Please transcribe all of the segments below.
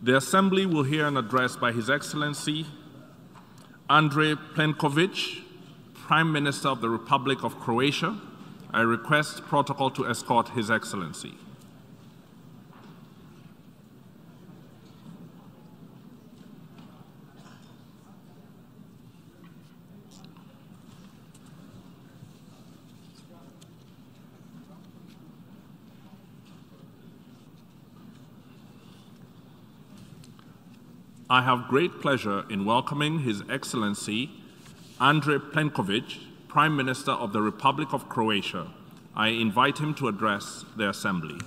The Assembly will hear an address by His Excellency Andrej Plenković, Prime Minister of the Republic of Croatia. I request protocol to escort His Excellency. I have great pleasure in welcoming His Excellency Andrej Plenković, Prime Minister of the Republic of Croatia. I invite him to address the Assembly.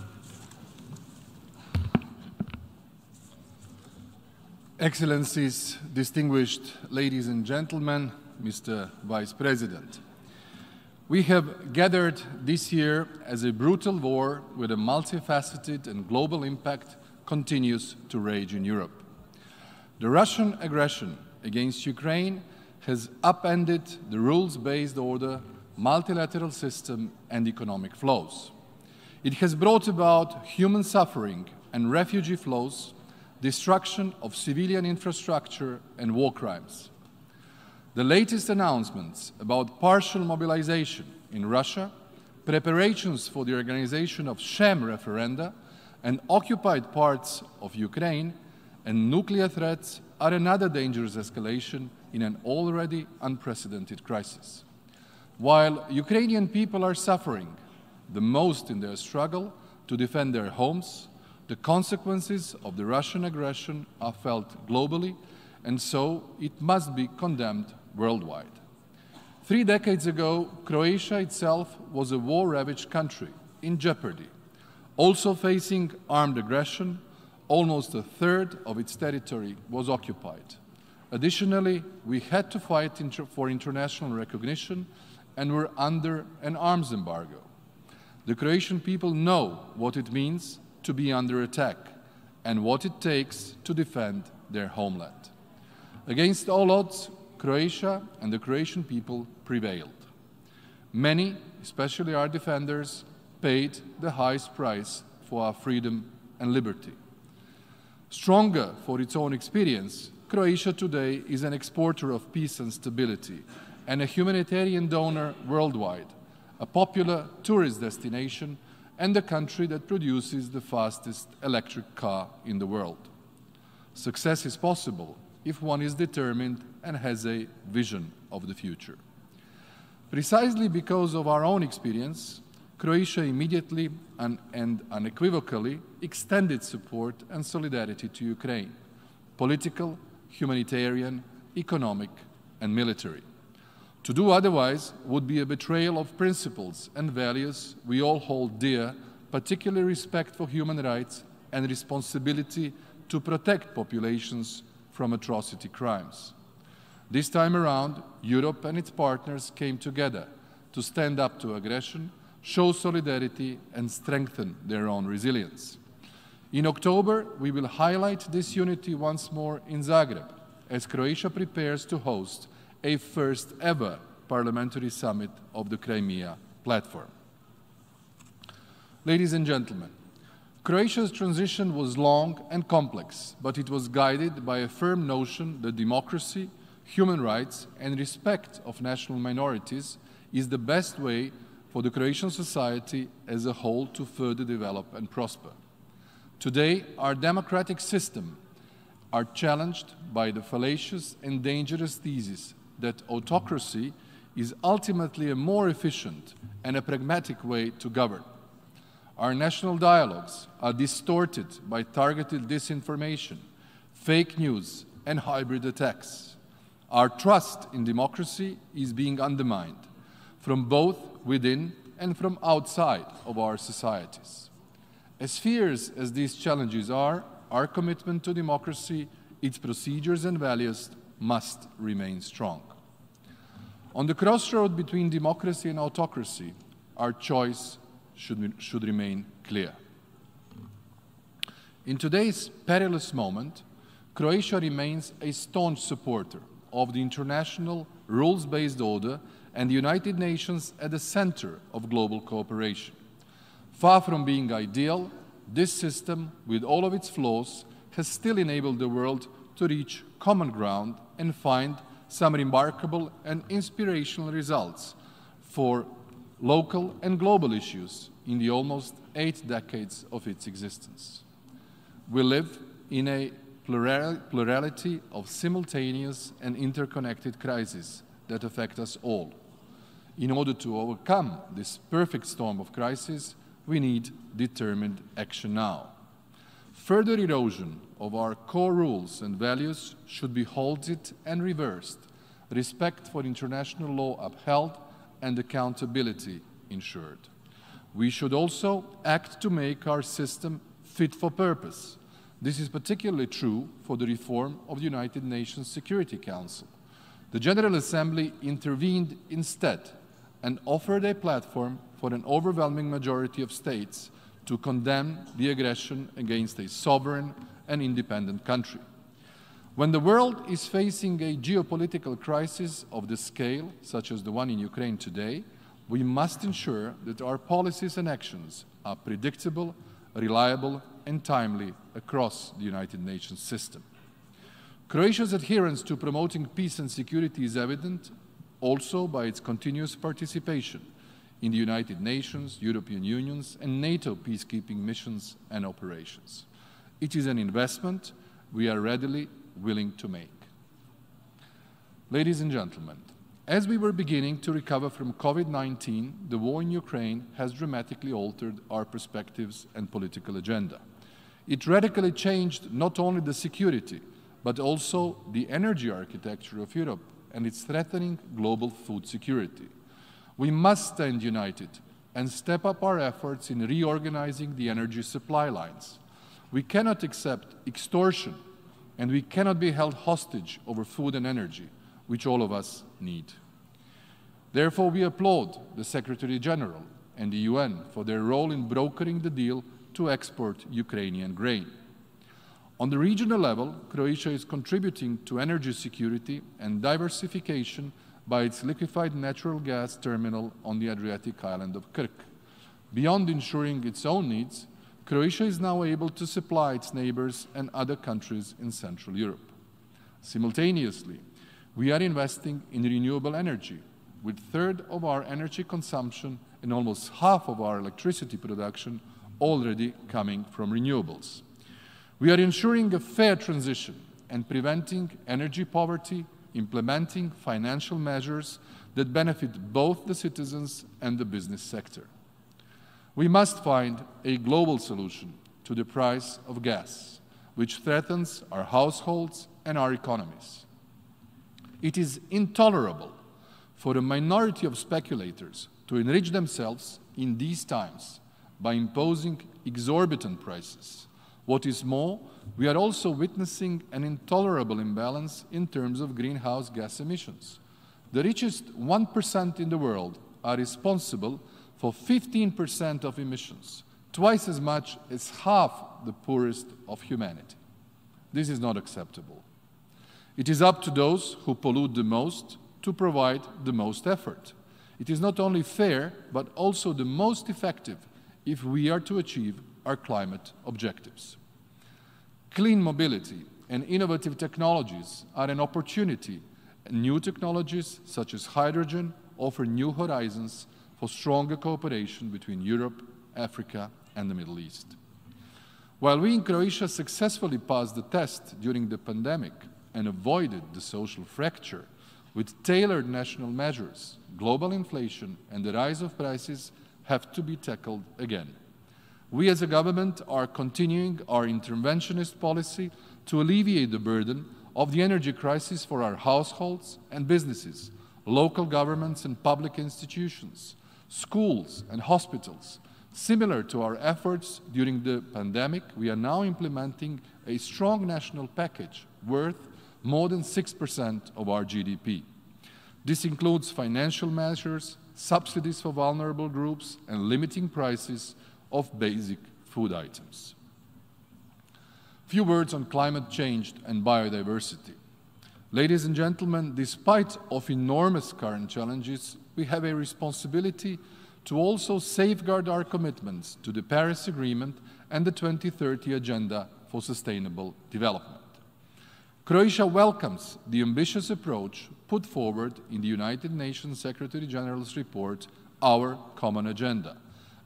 Excellencies, distinguished ladies and gentlemen, Mr. Vice President. We have gathered this year as a brutal war with a multifaceted and global impact continues to rage in Europe. The Russian aggression against Ukraine has upended the rules-based order, multilateral system, and economic flows. It has brought about human suffering and refugee flows, destruction of civilian infrastructure, and war crimes. The latest announcements about partial mobilization in Russia, preparations for the organization of sham referenda, and occupied parts of Ukraine, and nuclear threats are another dangerous escalation in an already unprecedented crisis. While Ukrainian people are suffering the most in their struggle to defend their homes, the consequences of the Russian aggression are felt globally, and so it must be condemned worldwide. 3 decades ago, Croatia itself was a war-ravaged country in jeopardy, also facing armed aggression. Almost a third of its territory was occupied. Additionally, we had to fight for international recognition and were under an arms embargo. The Croatian people know what it means to be under attack and what it takes to defend their homeland. Against all odds, Croatia and the Croatian people prevailed. Many, especially our defenders, paid the highest price for our freedom and liberty. Stronger for its own experience, Croatia today is an exporter of peace and stability and a humanitarian donor worldwide, a popular tourist destination, and the country that produces the fastest electric car in the world. Success is possible if one is determined and has a vision of the future. Precisely because of our own experience, Croatia immediately and unequivocally extended support and solidarity to Ukraine, political, humanitarian, economic, and military. To do otherwise would be a betrayal of principles and values we all hold dear, particularly respect for human rights and responsibility to protect populations from atrocity crimes. This time around, Europe and its partners came together to stand up to aggression, show solidarity, and strengthen their own resilience. In October, we will highlight this unity once more in Zagreb, as Croatia prepares to host a first-ever parliamentary summit of the Crimea platform. Ladies and gentlemen, Croatia's transition was long and complex, but it was guided by a firm notion that democracy, human rights, and respect of national minorities is the best way for the Croatian society as a whole to further develop and prosper. Today, our democratic system are challenged by the fallacious and dangerous thesis that autocracy is ultimately a more efficient and a pragmatic way to govern. Our national dialogues are distorted by targeted disinformation, fake news, and hybrid attacks. Our trust in democracy is being undermined from both within and from outside of our societies. As fierce as these challenges are, our commitment to democracy, its procedures and values must remain strong. On the crossroad between democracy and autocracy, our choice should remain clear. In today's perilous moment, Croatia remains a staunch supporter of the international rules-based order and the United Nations at the center of global cooperation. Far from being ideal, this system, with all of its flaws, has still enabled the world to reach common ground and find some remarkable and inspirational results for local and global issues in the almost 8 decades of its existence. We live in a plurality of simultaneous and interconnected crises that affect us all. In order to overcome this perfect storm of crises, we need determined action now. Further erosion of our core rules and values should be halted and reversed, respect for international law upheld, and accountability ensured. We should also act to make our system fit for purpose. This is particularly true for the reform of the United Nations Security Council. The General Assembly intervened instead and offered a platform for an overwhelming majority of states to condemn the aggression against a sovereign and independent country. When the world is facing a geopolitical crisis of the scale, such as the one in Ukraine today, we must ensure that our policies and actions are predictable, reliable, and timely across the United Nations system. Croatia's adherence to promoting peace and security is evident also by its continuous participation in the United Nations, European Union, and NATO peacekeeping missions and operations. It is an investment we are readily willing to make. Ladies and gentlemen, as we were beginning to recover from COVID-19, the war in Ukraine has dramatically altered our perspectives and political agenda. It radically changed not only the security, but also the energy architecture of Europe and its threatening global food security. We must stand united and step up our efforts in reorganizing the energy supply lines. We cannot accept extortion, and we cannot be held hostage over food and energy, which all of us need. Therefore, we applaud the Secretary General and the UN for their role in brokering the deal to export Ukrainian grain. On the regional level, Croatia is contributing to energy security and diversification by its liquefied natural gas terminal on the Adriatic island of Krk. Beyond ensuring its own needs, Croatia is now able to supply its neighbors and other countries in Central Europe. Simultaneously, we are investing in renewable energy, with 1/3 of our energy consumption and almost half of our electricity production already coming from renewables. We are ensuring a fair transition and preventing energy poverty, implementing financial measures that benefit both the citizens and the business sector. We must find a global solution to the price of gas, which threatens our households and our economies. It is intolerable for a minority of speculators to enrich themselves in these times by imposing exorbitant prices. What is more, we are also witnessing an intolerable imbalance in terms of greenhouse gas emissions. The richest 1% in the world are responsible for 15% of emissions, twice as much as half the poorest of humanity. This is not acceptable. It is up to those who pollute the most to provide the most effort. It is not only fair, but also the most effective if we are to achieve our climate objectives. Clean mobility and innovative technologies are an opportunity. New technologies, such as hydrogen, offer new horizons for stronger cooperation between Europe, Africa, and the Middle East. While we in Croatia successfully passed the test during the pandemic and avoided the social fracture with tailored national measures, global inflation and the rise of prices have to be tackled again. We as a government are continuing our interventionist policy to alleviate the burden of the energy crisis for our households and businesses, local governments and public institutions, schools and hospitals. Similar to our efforts during the pandemic, we are now implementing a strong national package worth more than 6% of our GDP. This includes financial measures, subsidies for vulnerable groups, and limiting prices of basic food items. Few words on climate change and biodiversity. Ladies and gentlemen, despite of enormous current challenges, we have a responsibility to also safeguard our commitments to the Paris Agreement and the 2030 Agenda for Sustainable Development. Croatia welcomes the ambitious approach put forward in the United Nations Secretary General's report, Our Common Agenda,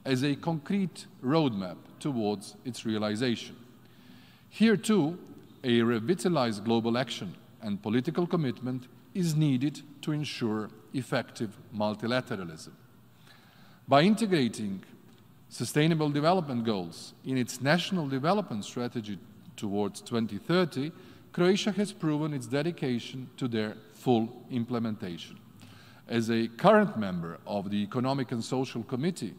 as a concrete roadmap towards its realization. Here too, a revitalized global action and political commitment is needed to ensure effective multilateralism. By integrating Sustainable Development Goals in its National Development Strategy towards 2030, Croatia has proven its dedication to their full implementation. As a current member of the Economic and Social Committee,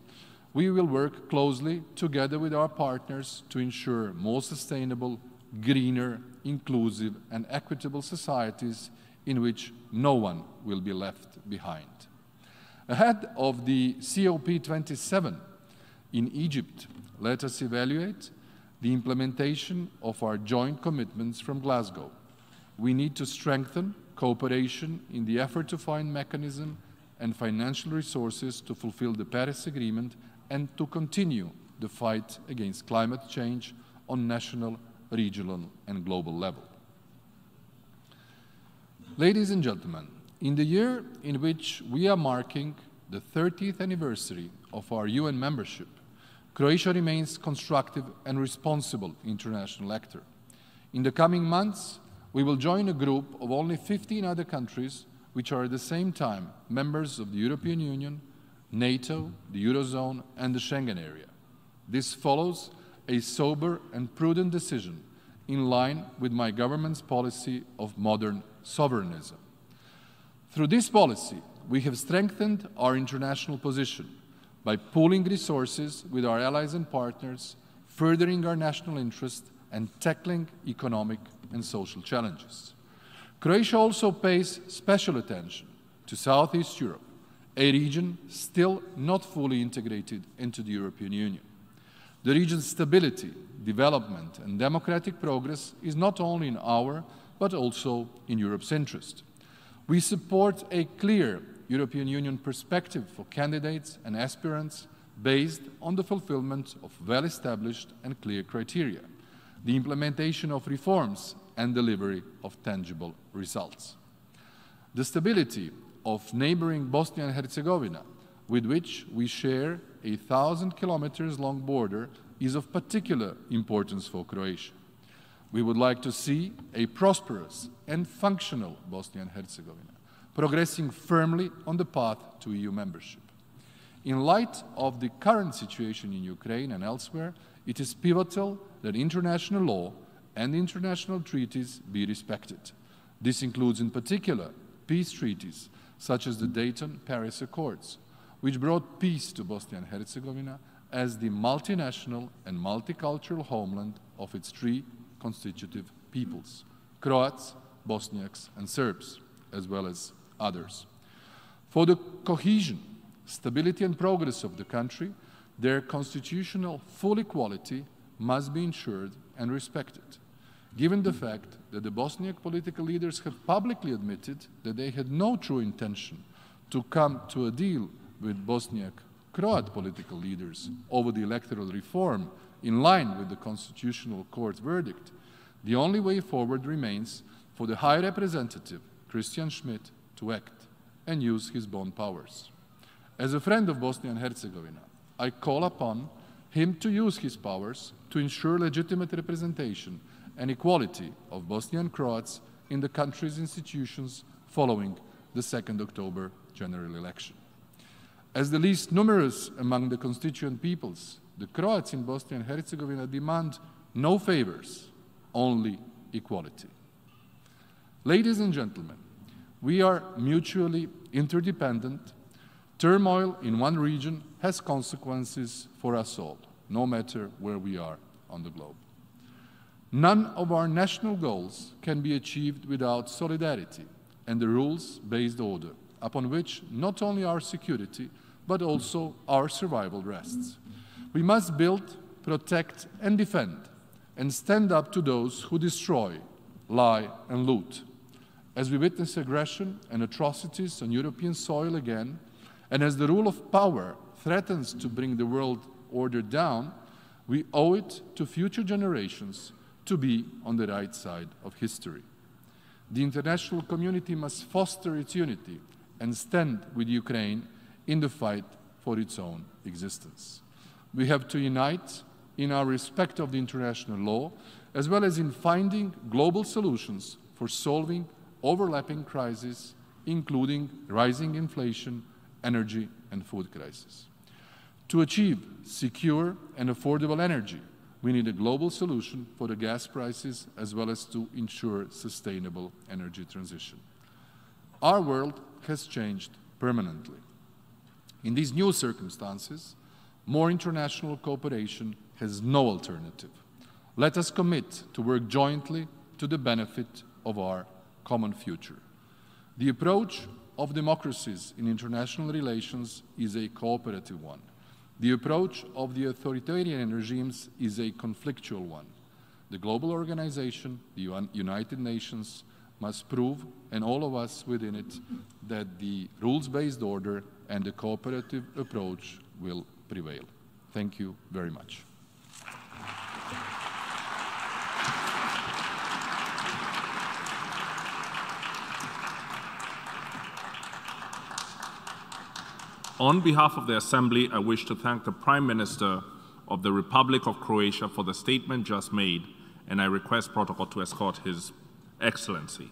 we will work closely together with our partners to ensure more sustainable, greener, inclusive and equitable societies in which no one will be left behind. Ahead of the COP27 in Egypt, let us evaluate the implementation of our joint commitments from Glasgow. We need to strengthen cooperation in the effort to find mechanism and financial resources to fulfill the Paris Agreement and to continue the fight against climate change on national, regional and global level. Ladies and gentlemen, in the year in which we are marking the 30th anniversary of our UN membership, Croatia remains constructive and responsible international actor. In the coming months, we will join a group of only 15 other countries which are at the same time members of the European Union, NATO, the Eurozone and the Schengen area. This follows a sober and prudent decision in line with my government's policy of modern sovereignism. Through this policy, we have strengthened our international position by pooling resources with our allies and partners, furthering our national interest and tackling economic and social challenges. Croatia also pays special attention to Southeast Europe, a region still not fully integrated into the European Union. The region's stability, development and democratic progress is not only in our, but also in Europe's interest. We support a clear European Union perspective for candidates and aspirants based on the fulfillment of well-established and clear criteria, the implementation of reforms and delivery of tangible results. The stability of neighboring Bosnia and Herzegovina, with which we share a 1,000 kilometers long border, is of particular importance for Croatia. We would like to see a prosperous and functional Bosnia and Herzegovina, progressing firmly on the path to EU membership. In light of the current situation in Ukraine and elsewhere, it is pivotal that international law and international treaties be respected. This includes in particular peace treaties such as the Dayton-Paris Accords, which brought peace to Bosnia and Herzegovina as the multinational and multicultural homeland of its three constitutive peoples, Croats, Bosniaks and Serbs, as well as others. For the cohesion, stability and progress of the country, their constitutional full equality must be ensured and respected. Given the fact that the Bosniak political leaders have publicly admitted that they had no true intention to come to a deal with Bosniak Croat political leaders over the electoral reform in line with the Constitutional Court's verdict, the only way forward remains for the High Representative, Christian Schmidt, to act and use his bond powers. As a friend of Bosnia and Herzegovina, I call upon him to use his powers to ensure legitimate representation and equality of Bosnian Croats in the country's institutions following the 2nd October general election. As the least numerous among the constituent peoples, the Croats in Bosnia and Herzegovina demand no favors, only equality. Ladies and gentlemen, we are mutually interdependent. Turmoil in one region has consequences for us all, no matter where we are on the globe. None of our national goals can be achieved without solidarity and the rules-based order, upon which not only our security, but also our survival rests. We must build, protect, and defend, and stand up to those who destroy, lie, and loot. As we witness aggression and atrocities on European soil again, and as the rule of power threatens to bring the world order down, we owe it to future generations to be on the right side of history. The international community must foster its unity and stand with Ukraine in the fight for its own existence. We have to unite in our respect of the international law, as well as in finding global solutions for solving overlapping crises, including rising inflation, energy and food crisis. To achieve secure and affordable energy, we need a global solution for the gas prices, as well as to ensure sustainable energy transition. Our world has changed permanently. In these new circumstances, more international cooperation has no alternative. Let us commit to work jointly to the benefit of our common future. The approach of democracies in international relations is a cooperative one. The approach of the authoritarian regimes is a conflictual one. The global organization, the United Nations, must prove, and all of us within it, that the rules-based order and the cooperative approach will prevail. Thank you very much. On behalf of the Assembly, I wish to thank the Prime Minister of the Republic of Croatia for the statement just made, and I request protocol to escort His Excellency.